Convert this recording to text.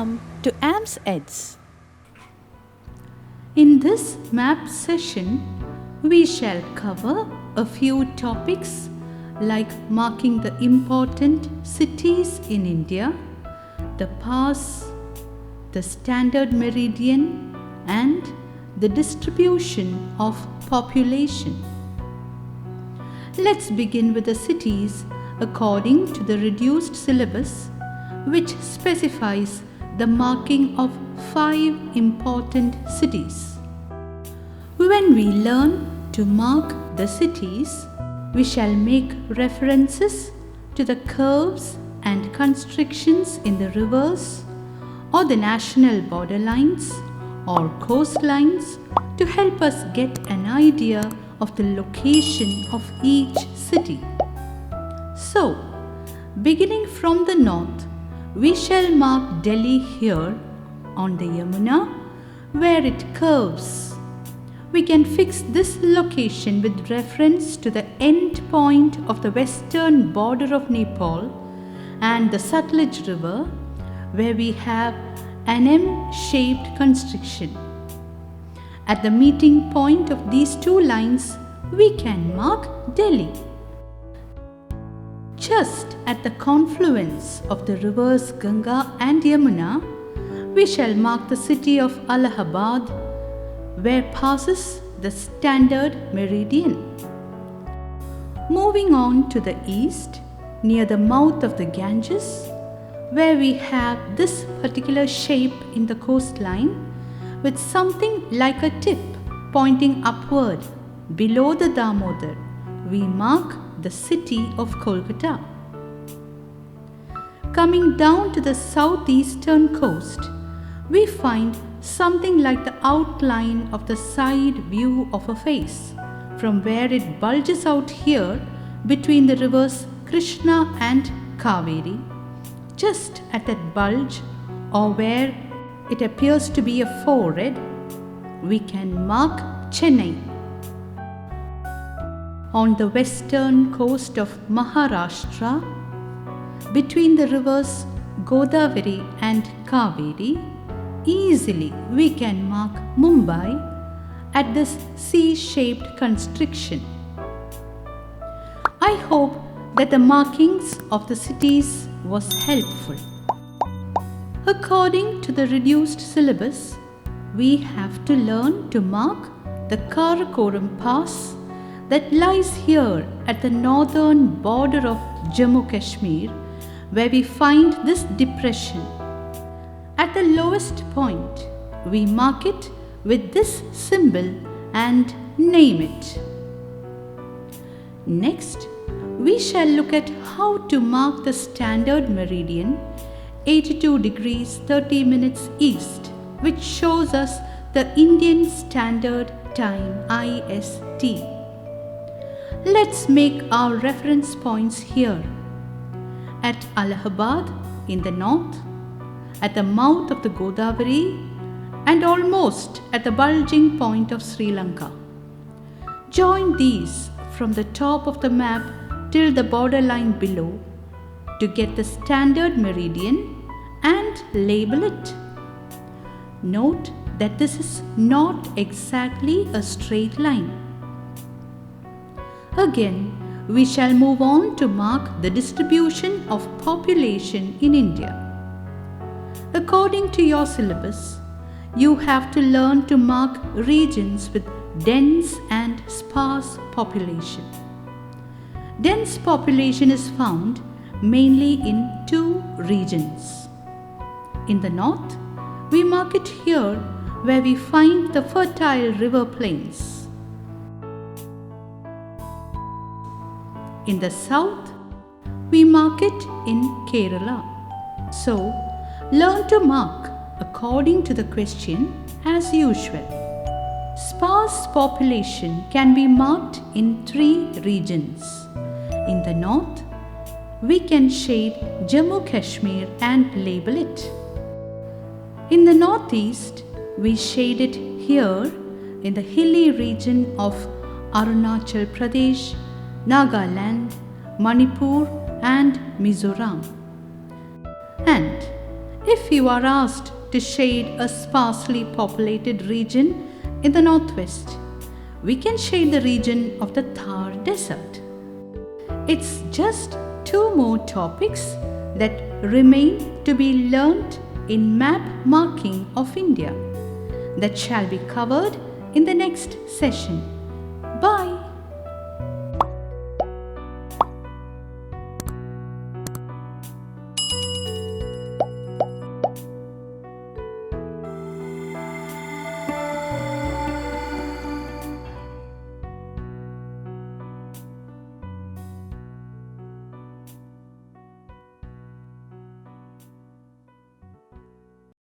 Welcome to AMS Eds. In this map session, we shall cover a few topics like marking the important cities in India, the pass, the standard meridian, and the distribution of population. Let's begin with the cities according to the reduced syllabus, which specifies the marking of 5 important cities. When we learn to mark the cities, we shall make references to the curves and constrictions in the rivers or the national borderlines or coastlines to help us get an idea of the location of each city. So, beginning from the north, we shall mark Delhi here on the Yamuna where it curves. We can fix this location with reference to the end point of the western border of Nepal and the Sutlej river where we have an M-shaped constriction. At the meeting point of these two lines, we can mark Delhi. Just at the confluence of the rivers Ganga and Yamuna, we shall mark the city of Allahabad, where passes the standard meridian. Moving on to the east, near the mouth of the Ganges, where we have this particular shape in the coastline with something like a tip pointing upward below the Damodar, we mark the city of Kolkata. Coming down to the southeastern coast, we find something like the outline of the side view of a face, from where it bulges out here between the rivers Krishna and Kaveri. Just at that bulge, or where it appears to be a forehead, we can mark Chennai. On the western coast of Maharashtra, between the rivers Godavari and Kaveri, easily we can mark Mumbai at this C-shaped constriction. I hope that the markings of the cities was helpful. According to the reduced syllabus, we have to learn to mark the Karakoram Pass that lies here at the northern border of Jammu Kashmir, where we find this depression. At the lowest point, we mark it with this symbol and name it. Next, we shall look at how to mark the standard meridian 82 degrees 30 minutes east, which shows us the Indian Standard Time IST. Let's make our reference points here. At Allahabad in the north, at the mouth of the Godavari, and almost at the bulging point of Sri Lanka. Join these from the top of the map till the borderline below to get the standard meridian and label it. Note that this is not exactly a straight line. Again, we shall move on to mark the distribution of population in India. According to your syllabus, you have to learn to mark regions with dense and sparse population. Dense population is found mainly in 2 regions. In the north, we mark it here where we find the fertile river plains. In the south, we mark it in Kerala. So, learn to mark according to the question as usual. Sparse population can be marked in 3 regions. In the north, we can shade Jammu Kashmir and label it. In the northeast, we shade it here in the hilly region of Arunachal Pradesh, Nagaland, Manipur and Mizoram. And If you are asked to shade a sparsely populated region in the northwest, we can shade the region of the Thar Desert. It's just two more topics that remain to be learnt in map marking of India that shall be covered in the next session. Bye.